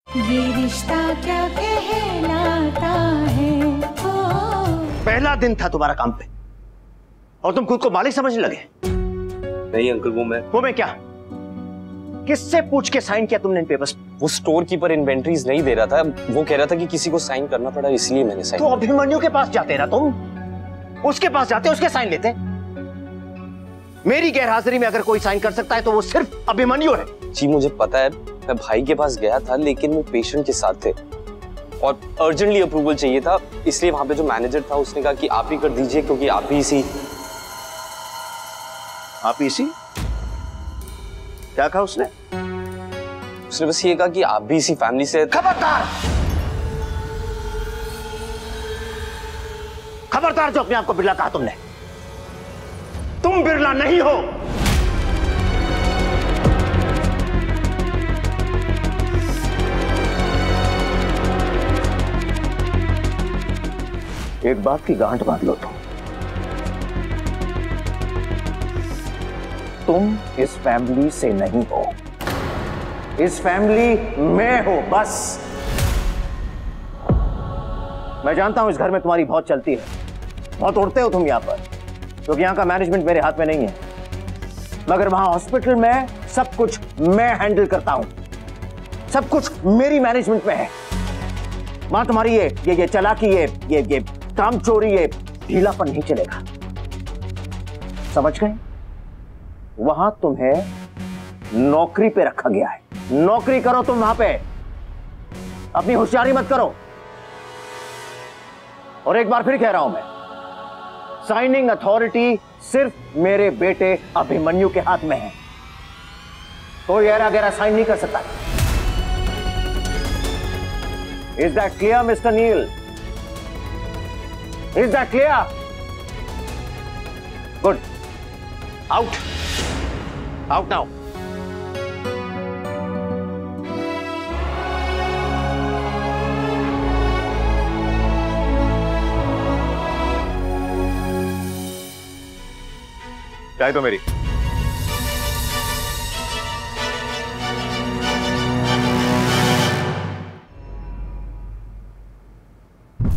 ये रिश्ता क्या कहलाता है। पहला दिन था तुम्हारा काम पे और तुम खुद को मालिक समझने लगे। नहीं अंकल, वो मैं क्या? किससे पूछ के साइन किया तुमने इन पेपर्स? वो स्टोर कीपर इन्वेंटरीज नहीं दे रहा था, वो कह रहा था कि किसी को साइन करना पड़ा, इसलिए मैंने साइन। तो अभिमन्यु के पास जाते ना तुम, उसके पास जाते, उसके साइन लेते। मेरी गैरहाजिरी में अगर कोई साइन कर सकता है तो वो सिर्फ अभिमन्यु है। जी मुझे पता है, मैं भाई के पास गया था लेकिन वो पेशेंट के साथ थे और अर्जेंटली अप्रूवल चाहिए था, इसलिए वहां पे जो मैनेजर था उसने कहा कि आप ही कर दीजिए क्योंकि आप ही इसी। क्या कहा उसने? उसने बस ये कहा कि आप भी इसी फैमिली से। खबरदार! खबरदार जो अपने आप को बिरला कहा तुमने। तुम बिरला नहीं हो। एक बात की गांठ बांध लो तुम इस फैमिली से नहीं हो, इस फैमिली में हो बस। मैं जानता हूं इस घर में तुम्हारी बहुत चलती है, बहुत उड़ते हो तुम यहां पर, क्योंकि यहां का मैनेजमेंट मेरे हाथ में नहीं है। मगर वहां हॉस्पिटल में सब कुछ मैं हैंडल करता हूं, सब कुछ मेरी मैनेजमेंट में है। वहां तुम्हारी ये चालाकी, ये काम चोरी, ये ढीलापन नहीं चलेगा, समझ गए? वहां तुम्हें नौकरी पे रखा गया है, नौकरी करो तुम वहां पे, अपनी होशियारी मत करो। और एक बार फिर कह रहा हूं मैं, साइनिंग अथॉरिटी सिर्फ मेरे बेटे अभिमन्यु के हाथ में है, कोई ऐरा गैरा साइन नहीं कर सकता। Is that clear mister Neel? Is that clear? Good, out, out now. चाहे तो मेरी।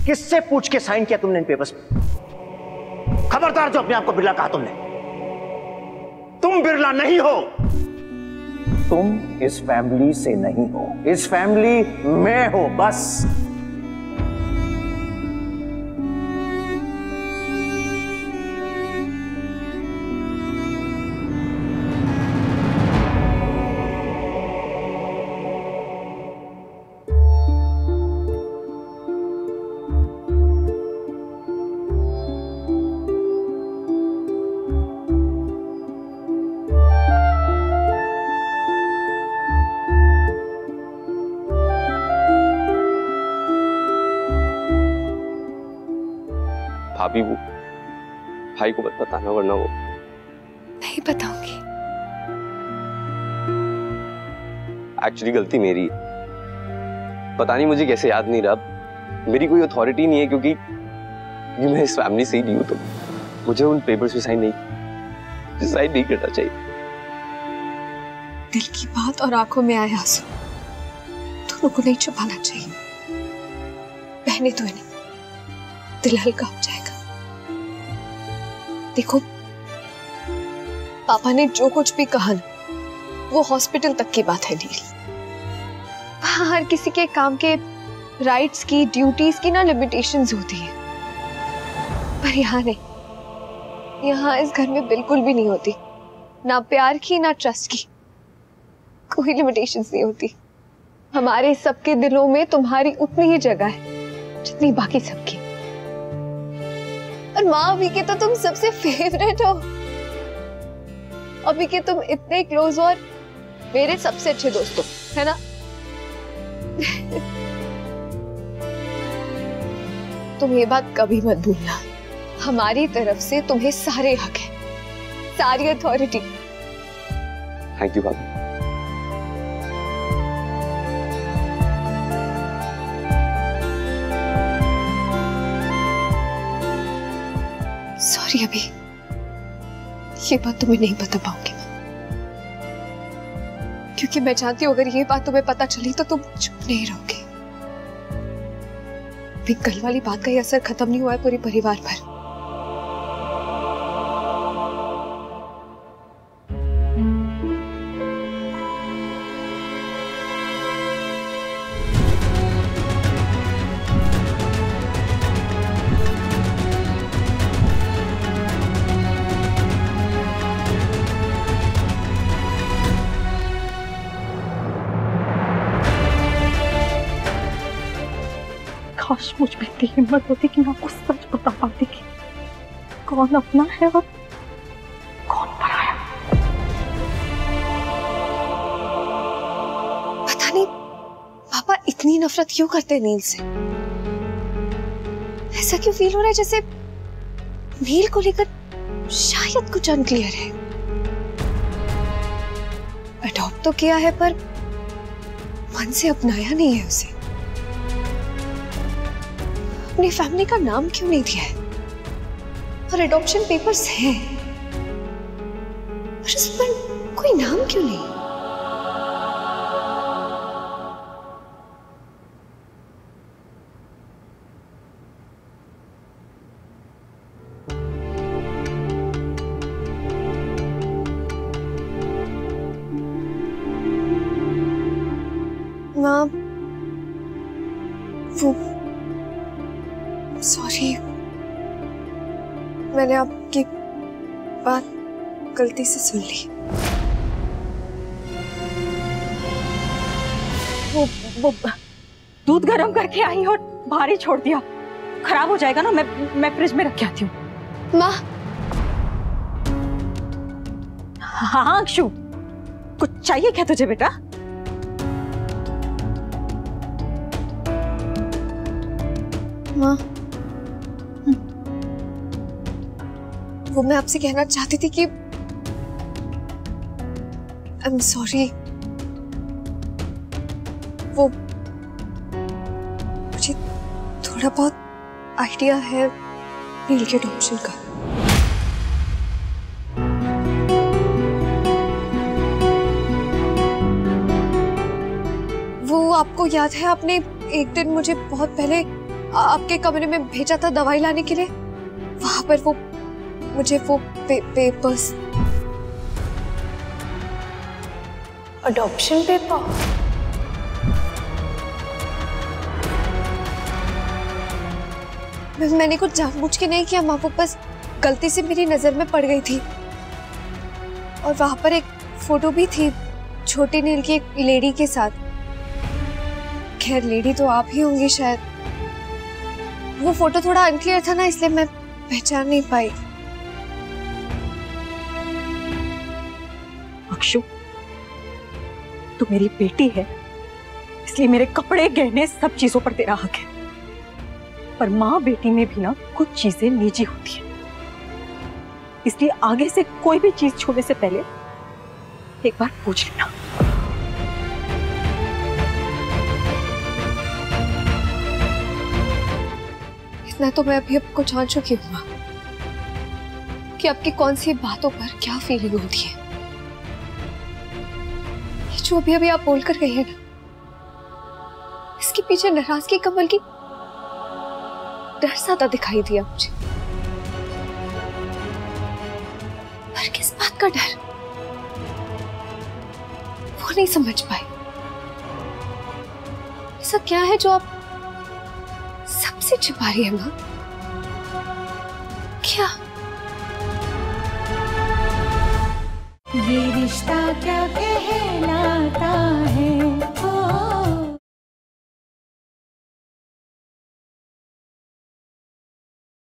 किससे पूछ के साइन किया तुमने इन पेपर्स पे? खबरदार जो अपने आप को बिरला कहा तुमने। तुम बिरला नहीं हो, तुम इस फैमिली से नहीं हो, इस फैमिली में हो बस। भाभी वो भाई को मत बताना वरना वो। नहीं बताऊंगी। एक्चुअली गलती मेरी, पता नहीं मुझे कैसे याद नहीं रहा। मेरी कोई अथॉरिटी नहीं है क्योंकि मैं इस फैमिली से ही नहीं हूं, तो मुझे उन पेपर्स पे साइन नहीं करना चाहिए। दिल की बात और आंखों में आए आंसू दोनों को नहीं छुपाना चाहिए। बहने तो नहीं, दिल हल्का हो जाएगा। देखो पापा ने जो कुछ भी कहा ना, वो हॉस्पिटल तक की बात है नील। वहां हर किसी के काम के राइट्स की, ड्यूटीज की ना लिमिटेशंस होती है, पर यहाँ नहीं। यहाँ इस घर में बिल्कुल भी नहीं होती, ना प्यार की ना ट्रस्ट की, कोई लिमिटेशंस नहीं होती। हमारे सबके दिलों में तुम्हारी उतनी ही जगह है जितनी बाकी सबकी। और माँ अभी के तो तुम सबसे फेवरेट हो, अभी के तुम इतने क्लोज और मेरे सबसे अच्छे दोस्त हो, है ना? तुम ये बात कभी मत भूलना, हमारी तरफ से तुम्हें सारे हक है, सारी अथॉरिटी। थैंक यू भाभी। सॉरी, अभी ये बात तुम्हें नहीं बता पाऊंगी मैं, क्योंकि मैं जानती हूँ अगर ये बात तुम्हें पता चली तो तुम चुप नहीं रहोगे। भी कल वाली बात का ही असर खत्म नहीं हुआ है पूरे परिवार पर। काश मुझ में इतनी हिम्मत होती कि मैं आपको सच बता पाती कि कौन अपना है और कौन पराया। पता नहीं पापा इतनी नफरत क्यों करते हैं नील से। ऐसा क्यों फील हो रहा है जैसे नील को लेकर शायद कुछ अनक्लियर है। अडॉप्ट तो किया है पर मन से अपनाया नहीं है उसे। अपनी फैमिली का नाम क्यों नहीं दिया है? और एडॉप्शन पेपर्स हैं पर उस पर कोई नाम क्यों नहीं? माँ, वो सॉरी, मैंने आपकी बात गलती से सुन ली। वो दूध गर्म करके आई और बाहर ही छोड़ दिया। खराब हो जाएगा ना, मैं फ्रिज में रख के आती हूँ। माँ। हाँ अक्षु, कुछ चाहिए क्या तुझे बेटा? माँ, वो मैं आपसे कहना चाहती थी कि आई एम सॉरी। वो मुझे थोड़ा बहुत आइडिया है नील के एडॉप्शन का। वो आपको याद है आपने एक दिन मुझे बहुत पहले आपके कमरे में भेजा था दवाई लाने के लिए। वहां पर वो मुझे वो पेपर्स, अडॉप्शन पेपर, मैंने कुछ जानबूझ के नहीं किया माँ, वो बस गलती से मेरी नजर में पड़ गई थी। और वहां पर एक फोटो भी थी छोटी नील की एक लेडी के साथ। खैर लेडी तो आप ही होंगी शायद। वो फोटो थोड़ा अनक्लियर था ना, इसलिए मैं पहचान नहीं पाई। अक्षु, तू मेरी बेटी है, इसलिए मेरे कपड़े गहने सब चीजों पर तेरा हक है। पर माँ बेटी में भी ना कुछ चीजें निजी होती हैं, इसलिए आगे से कोई भी चीज छूने से पहले एक बार पूछ लेना। इतना तो मैं अभी आपको जान चुकी हूँ माँ कि आपकी कौन सी बातों पर क्या फीलिंग होती है। ये जो अभी अभी आप बोलकर गई है ना, इसके पीछे नाराजगी कमल की डर ज्यादा दिखाई दिया मुझे। पर किस बात का डर, वो नहीं समझ पाई। ऐसा क्या है जो आप सबसे छिपा रही है माँ? क्या? ये रिश्ता क्या कहलाता